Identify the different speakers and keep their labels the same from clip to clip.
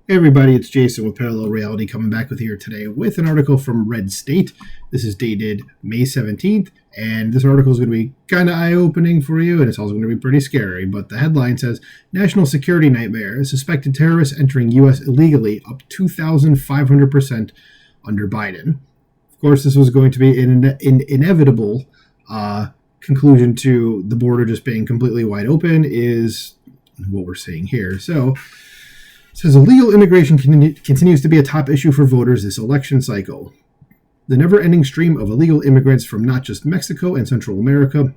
Speaker 1: Hey everybody, it's Jason with Parallel Reality coming back with here today with an article from Red State. This is dated May 17th, and this article is going to be kind of eye-opening for you, and it's also going to be pretty scary. But the headline says, National Security Nightmare, suspected terrorists entering U.S. illegally up 2,500% under Biden. Of course, this was going to be an inevitable conclusion to the border just being completely wide open is what we're seeing here. So, it says illegal immigration continues to be a top issue for voters this election cycle. The never-ending stream of illegal immigrants from not just Mexico and Central America,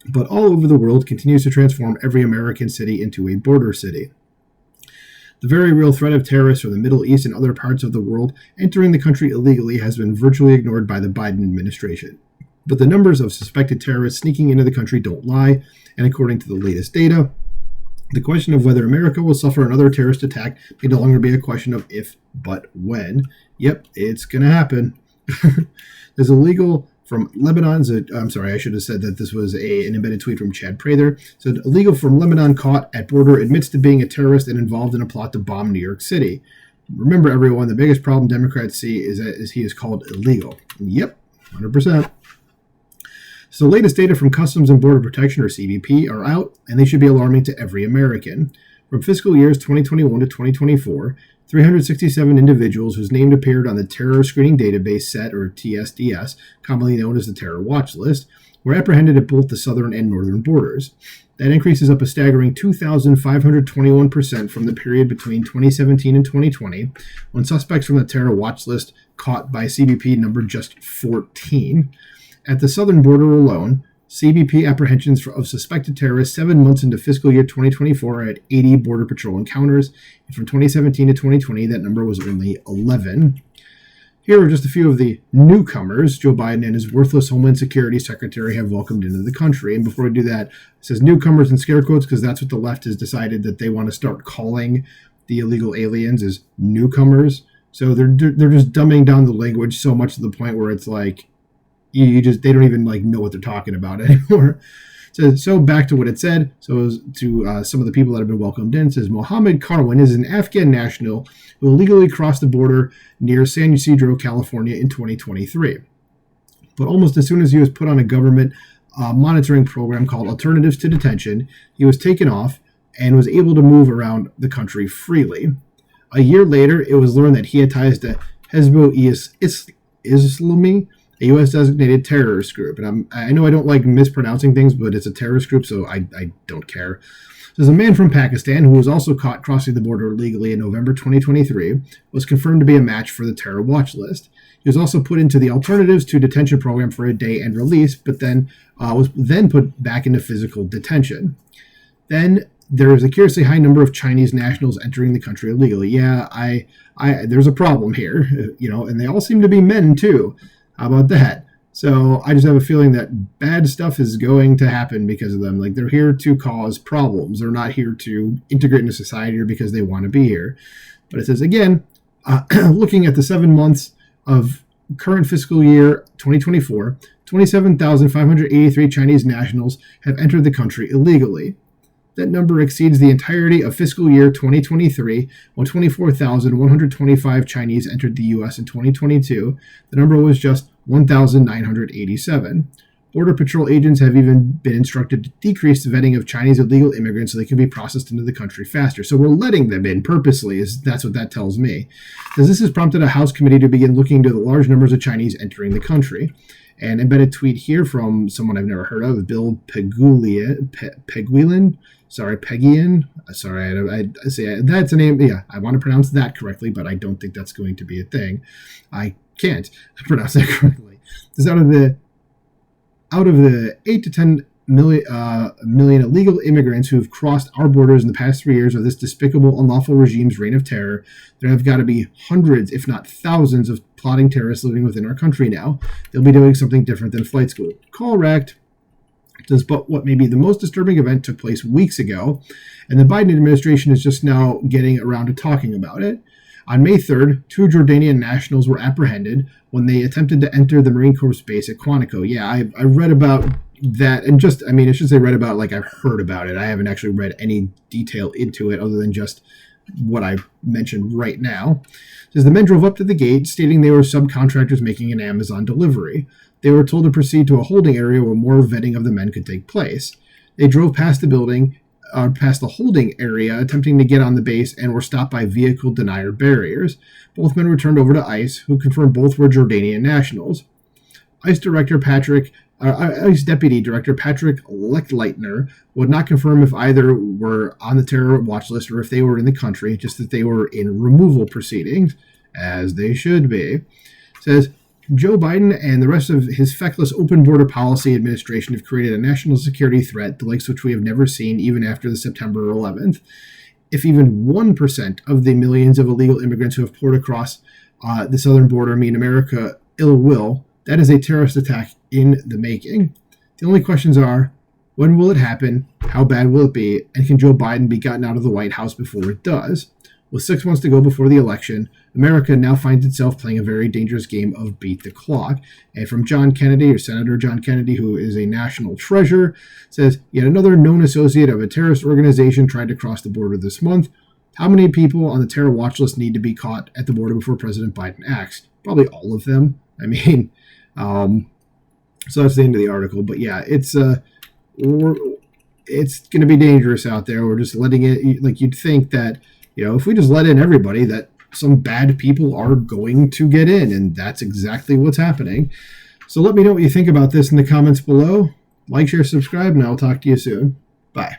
Speaker 1: but all over the world continues to transform every American city into a border city. The very real threat of terrorists from the Middle East and other parts of the world entering the country illegally has been virtually ignored by the Biden administration. But the numbers of suspected terrorists sneaking into the country don't lie, and according to the latest data, the question of whether America will suffer another terrorist attack may no longer be a question of if, but when. Yep, it's going to happen. There's illegal from Lebanon. I'm sorry, I should have said that this was an embedded tweet from Chad Prather. So, illegal from Lebanon caught at border admits to being a terrorist and involved in a plot to bomb New York City. Remember, everyone, the biggest problem Democrats see is that he is called illegal. Yep, 100%. So the latest data from Customs and Border Protection, or CBP, are out, and they should be alarming to every American. From fiscal years 2021 to 2024, 367 individuals whose name appeared on the Terror Screening Database Set, or TSDS, commonly known as the Terror Watch List, were apprehended at both the southern and northern borders. That increases up a staggering 2,521% from the period between 2017 and 2020, when suspects from the Terror Watch List caught by CBP numbered just 14. At the southern border alone, CBP apprehensions of suspected terrorists 7 months into fiscal year 2024 are at 80 Border Patrol encounters, and from 2017 to 2020, that number was only 11. Here are just a few of the newcomers Joe Biden and his worthless Homeland Security Secretary have welcomed into the country. And before I do that, it says newcomers in scare quotes because that's what the left has decided that they want to start calling the illegal aliens as newcomers. So they're just dumbing down the language so much to the point where it's like, they don't even know what they're talking about anymore. So back to what it said. So to some of the people that have been welcomed in, it says Mohammed Karwan is an Afghan national who illegally crossed the border near San Ysidro, California in 2023. But almost as soon as he was put on a government monitoring program called Alternatives to Detention, he was taken off and was able to move around the country freely. A year later, it was learned that he had ties to Hezbollah Islami, a U.S.-designated terrorist group. And I know I don't like mispronouncing things, but it's a terrorist group, so I don't care. There's a man from Pakistan who was also caught crossing the border illegally in November 2023, was confirmed to be a match for the terror watch list. He was also put into the Alternatives to Detention program for a day and release, but then was put back into physical detention. Then there is a curiously high number of Chinese nationals entering the country illegally. Yeah, there's a problem here, and they all seem to be men too. How about that? So I just have a feeling that bad stuff is going to happen because of them. They're here to cause problems. They're not here to integrate into society or because they want to be here. But it says, again, looking at the 7 months of current fiscal year 2024, 27,583 Chinese nationals have entered the country illegally. That number exceeds the entirety of fiscal year 2023, when 24,125 Chinese entered the U.S. in 2022. The number was just 1,987. Border Patrol agents have even been instructed to decrease the vetting of Chinese illegal immigrants so they can be processed into the country faster. So we're letting them in purposely, that's what that tells me. Because this has prompted a House committee to begin looking into the large numbers of Chinese entering the country. An embedded tweet here from someone I've never heard of, Bill Peguilin. Pegian. Sorry, I say that's a name. Yeah, I want to pronounce that correctly, but I don't think that's going to be a thing. I can't pronounce that correctly. This out of the 8 to 10 million illegal immigrants who have crossed our borders in the past 3 years of this despicable, unlawful regime's reign of terror, there have got to be hundreds, if not thousands, of plotting terrorists living within our country now. They'll be doing something different than flight school. Correct. But what may be the most disturbing event took place weeks ago, and the Biden administration is just now getting around to talking about it. On May 3rd, 2 Jordanian nationals were apprehended when they attempted to enter the Marine Corps base at Quantico. Yeah, I read about that, and I should say read about, I've heard about it. I haven't actually read any detail into it other than just what I mentioned right now. It says the men drove up to the gate, stating they were subcontractors making an Amazon delivery. They were told to proceed to a holding area where more vetting of the men could take place. They drove past the building, past the holding area, attempting to get on the base, and were stopped by vehicle denier barriers. Both men were turned over to ICE, who confirmed both were Jordanian nationals. ICE Deputy Director Patrick Lechtleitner would not confirm if either were on the terror watch list or if they were in the country, just that they were in removal proceedings, as they should be. It says, Joe Biden and the rest of his feckless open border policy administration have created a national security threat, the likes which we have never seen even after the September 11th. If even 1% of the millions of illegal immigrants who have poured across the southern border mean America ill will, that is a terrorist attack in the making. The only questions are, when will it happen, how bad will it be, and can Joe Biden be gotten out of the White House before it does? With 6 months to go before the election, America now finds itself playing a very dangerous game of beat the clock. And from John Kennedy, or Senator John Kennedy, who is a national treasure, says, yet another known associate of a terrorist organization tried to cross the border this month. How many people on the terror watch list need to be caught at the border before President Biden acts? Probably all of them. I mean, so that's the end of the article. But yeah, it's going to be dangerous out there. We're just letting it, like you'd think that, if we just let in everybody, that some bad people are going to get in, and that's exactly what's happening. So let me know what you think about this in the comments below. Like, share, subscribe, and I'll talk to you soon. Bye.